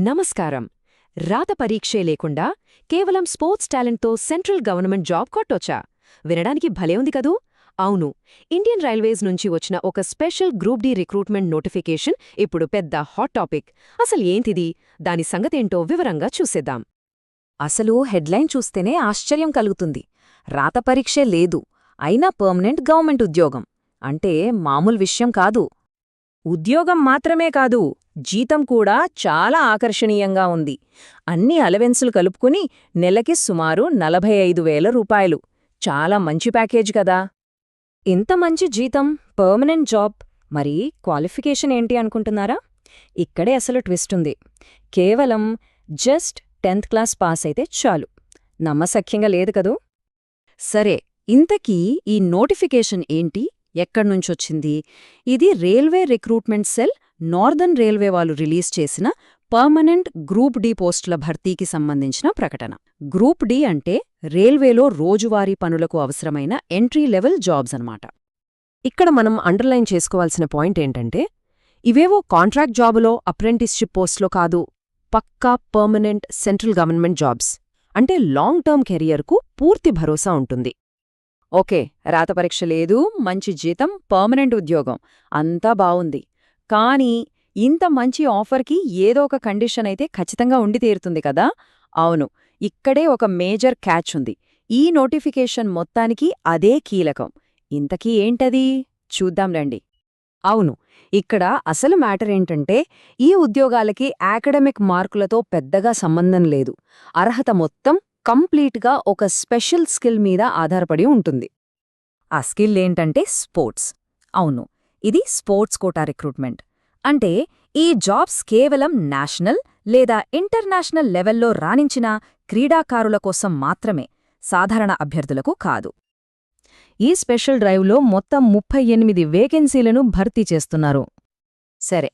నమస్కారం. రాత పరీక్షే లేకుండా కేవలం స్పోర్ట్స్ టాలెంట్తో సెంట్రల్ గవర్నమెంట్ జాబ్ కొట్టొచ్చా? వినడానికి భలే ఉంది కదూ? అవును, ఇండియన్ రైల్వేస్ నుంచి వచ్చిన ఒక special group D recruitment notification ఇప్పుడు పెద్ద హాట్ టాపిక్. అసలు ఏంటిది? దాని సంగతేంటో వివరంగా చూసేద్దాం. అసలు హెడ్లైన్ చూస్తేనే ఆశ్చర్యం కలుగుతుంది. రాత పరీక్షే లేదు, అయినా పర్మనెంట్ గవర్నమెంట్ ఉద్యోగం అంటే మామూలు విషయం కాదు. ఉద్యోగం మాత్రమే కాదు, జీతం కూడా చాలా ఆకర్షణీయంగా ఉంది. అన్ని అలవెన్సులు కలుపుకుని నెలకి సుమారు 45,000 రూపాయలు. చాలా మంచి ప్యాకేజ్ కదా. ఇంత మంచి జీతం, పర్మనెంట్ జాబ్, మరి క్వాలిఫికేషన్ ఏంటి అనుకుంటున్నారా? ఇక్కడే అసలు ట్విస్ట్ ఉంది. కేవలం జస్ట్ 10th క్లాస్ పాస్ అయితే చాలు. నమ్మశక్యంగా లేదు కదూ? సరే, ఇంతకీ ఈ నోటిఫికేషన్ ఏంటి? ఎక్కడ్నుంచొచ్చింది? ఇది railway recruitment cell, northern railway వాళ్ళు రిలీజ్ చేసిన పర్మనెంట్ గ్రూప్ డి పోస్టుల భర్తీకి సంబంధించిన ప్రకటన. గ్రూప్ డి అంటే రైల్వేలో రోజువారీ పనులకు అవసరమైన ఎంట్రీ లెవెల్ జాబ్స్ అన్నమాట. ఇక్కడ మనం అండర్లైన్ చేసుకోవాల్సిన పాయింట్ ఏంటంటే, ఇవేవో కాంట్రాక్ట్ జాబులో, అప్రెంటిస్షిప్ పోస్ట్లో కాదు, పక్కా పర్మనెంట్ సెంట్రల్ గవర్నమెంట్ జాబ్స్. అంటే లాంగ్ టర్మ్ కెరియర్కు పూర్తి భరోసా ఉంటుంది. ఓకే, రాత పరీక్ష లేదు, మంచి జీతం, పర్మనెంట్ ఉద్యోగం, అంతా బావుంది. కానీ ఇంత మంచి ఆఫర్కి ఏదో ఒక కండిషన్ అయితే ఖచ్చితంగా ఉండి తీరుతుంది కదా? అవును, ఇక్కడే ఒక మేజర్ క్యాచ్ ఉంది. ఈ నోటిఫికేషన్ మొత్తానికి అదే కీలకం. ఇంతకీ ఏంటది? చూద్దాం రండి. అవును, ఇక్కడ అసలు మ్యాటర్ ఏంటంటే, ఈ ఉద్యోగాలకి అకాడమిక్ మార్కులతో పెద్దగా సంబంధం లేదు. అర్హత మొత్తం కంప్లీట్గా ఒక స్పెషల్ స్కిల్ మీద ఆధారపడి ఉంటుంది. ఆ స్కిల్ ఏంటంటే స్పోర్ట్స్. అవును, ఇది స్పోర్ట్స్ కోటా రిక్రూట్మెంట్. అంటే ఈ జాబ్స్ కేవలం నేషనల్ లేదా ఇంటర్నేషనల్ లెవెల్లో రాణించిన క్రీడాకారుల కోసం మాత్రమే, సాధారణ అభ్యర్థులకు కాదు. ఈ స్పెషల్ డ్రైవ్లో మొత్తం 38 వేకెన్సీలను భర్తీ చేస్తున్నారు. సరే,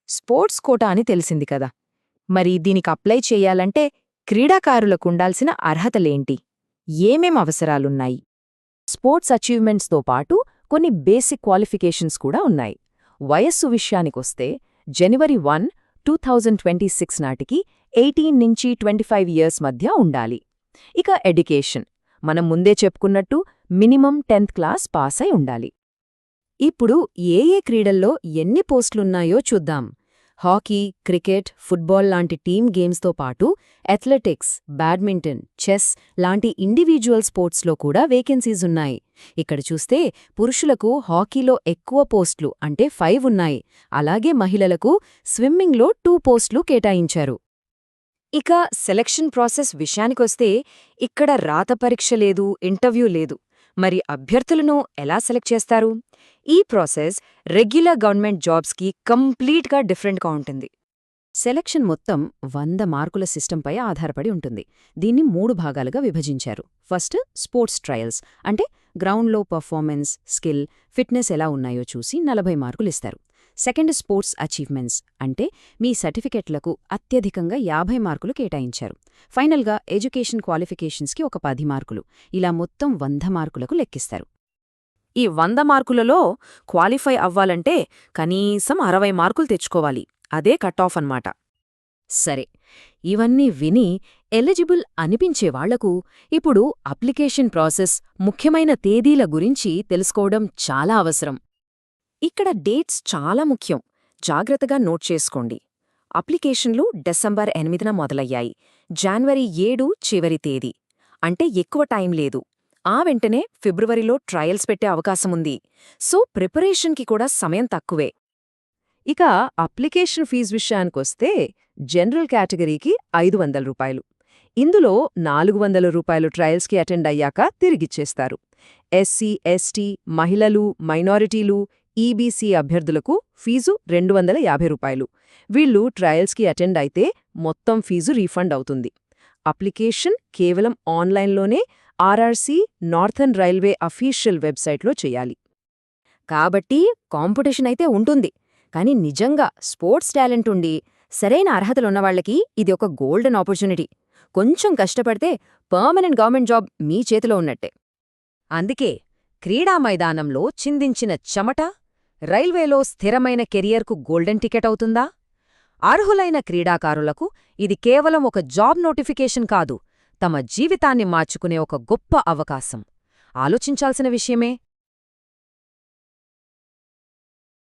స్పోర్ట్స్ కోటా అని తెలిసింది కదా. మరి దీనికి అప్లై చెయ్యాలంటే క్రీడాకారులకుండాల్సిన అర్హతలేంటి? ఏమేం అవసరాలున్నాయి? స్పోర్ట్స్ అచీవ్మెంట్స్తో పాటు కొన్ని బేసిక్ క్వాలిఫికేషన్స్ కూడా ఉన్నాయి. వయస్సు విషయానికొస్తే జనవరి 1, 2026 నాటికి 18 నుంచి 25 ఇయర్స్ మధ్య ఉండాలి. ఇక ఎడ్యుకేషన్, మనం ముందే చెప్పుకున్నట్టు మినిమం 10th క్లాస్ పాస్ అయి ఉండాలి. ఇప్పుడు ఏ క్రీడల్లో ఎన్ని పోస్టులున్నాయో చూద్దాం. హాకీ, క్రికెట్, ఫుట్బాల్ లాంటి టీమ్ గేమ్స్తో పాటు అథ్లెటిక్స్, బ్యాడ్మింటన్, చెస్ లాంటి ఇండివిజువల్ స్పోర్ట్స్లో కూడా వేకెన్సీస్ ఉన్నాయి. ఇక్కడ చూస్తే పురుషులకు హాకీలో ఎక్కువ పోస్టులు అంటే 5 ఉన్నాయి. అలాగే మహిళలకు స్విమ్మింగ్లో 2 పోస్టులు కేటాయించారు. ఇక సెలక్షన్ ప్రాసెస్ విషయానికొస్తే ఇక్కడ రాత పరీక్ష లేదు, ఇంటర్వ్యూ లేదు. మరి అభ్యర్థులను ఎలా సెలెక్ట్ చేస్తారు? ఈ ప్రాసెస్ రెగ్యులర్ గవర్నమెంట్ జాబ్స్కి కంప్లీట్గా డిఫరెంట్గా ఉంటుంది. సెలక్షన్ మొత్తం 100 మార్కుల సిస్టంపై ఆధారపడి ఉంటుంది. దీన్ని 3 భాగాలుగా విభజించారు. ఫస్ట్ స్పోర్ట్స్ ట్రయల్స్, అంటే గ్రౌండ్లో పర్ఫార్మెన్స్, స్కిల్, ఫిట్నెస్ ఎలా ఉన్నాయో చూసి 40 మార్కులిస్తారు. సెకండ్ స్పోర్ట్స్ అచీవ్మెంట్స్, అంటే మీ సర్టిఫికెట్లకు అత్యధికంగా 50 మార్కులు కేటాయించారు. ఫైనల్గా ఎడ్యుకేషన్ క్వాలిఫికేషన్స్కి ఒక 10 మార్కులు. ఇలా మొత్తం 100 మార్కులకు లెక్కిస్తారు. ఈ 100 మార్కులలో క్వాలిఫై అవ్వాలంటే కనీసం 60 మార్కులు తెచ్చుకోవాలి. అదే కట్ ఆఫ్ అన్నమాట. సరే, ఇవన్నీ విని ఎలిజిబుల్ అనిపించేవాళ్లకు ఇప్పుడు అప్లికేషన్ ప్రాసెస్, ముఖ్యమైన తేదీల గురించి తెలుసుకోవడం చాలా అవసరం. ఇక్కడ డేట్స్ చాలా ముఖ్యం, జాగ్రత్తగా నోట్ చేసుకోండి. అప్లికేషన్లు డిసెంబర్ 8న మొదలయ్యాయి. జనవరి 7 చివరి తేదీ. అంటే ఎక్కువ టైం లేదు. ఆ వెంటనే ఫిబ్రవరిలో ట్రయల్స్ పెట్టే అవకాశముంది. సో ప్రిపరేషన్కి కూడా సమయం తక్కువే. ఇక అప్లికేషన్ ఫీజు విషయానికొస్తే జనరల్ కేటగిరీకి 500 రూపాయలు. ఇందులో 400 రూపాయలు ట్రయల్స్కి అటెండ్ అయ్యాక తిరిగిచ్చేస్తారు. ఎస్సీ, ఎస్టీ, మహిళలు, మైనారిటీలు, ఈబీసీ అభ్యర్థులకు ఫీజు 250 రూపాయలు. వీళ్లు ట్రయల్స్కి అటెండ్ అయితే మొత్తం ఫీజు రీఫండ్ అవుతుంది. అప్లికేషన్ కేవలం ఆన్లైన్లోనే ఆర్ఆర్సీ, నార్థర్న్ రైల్వే అఫీషియల్ వెబ్సైట్లో చేయాలి. కాబట్టి కాంపిటీషన్ అయితే ఉంటుంది. కానీ నిజంగా స్పోర్ట్స్ టాలెంట్ ఉండి సరైన అర్హతలున్నవాళ్లకి ఇది ఒక గోల్డెన్ ఆపర్చునిటీ. కొంచెం కష్టపడితే పర్మనెంట్ గవర్నమెంట్ జాబ్ మీ చేతిలో ఉన్నట్టే. అందుకే క్రీడా మైదానంలో చిందించిన చెమట రైల్వేలో స్థిరమైన కెరియర్కు గోల్డెన్ టికెట్ అవుతుందా? అర్హులైన క్రీడాకారులకు ఇది కేవలం ఒక జాబ్ నోటిఫికేషన్ కాదు, తమ జీవితాన్ని మార్చుకునే ఒక గొప్ప అవకాశం. ఆలోచించాల్సిన విషయమే.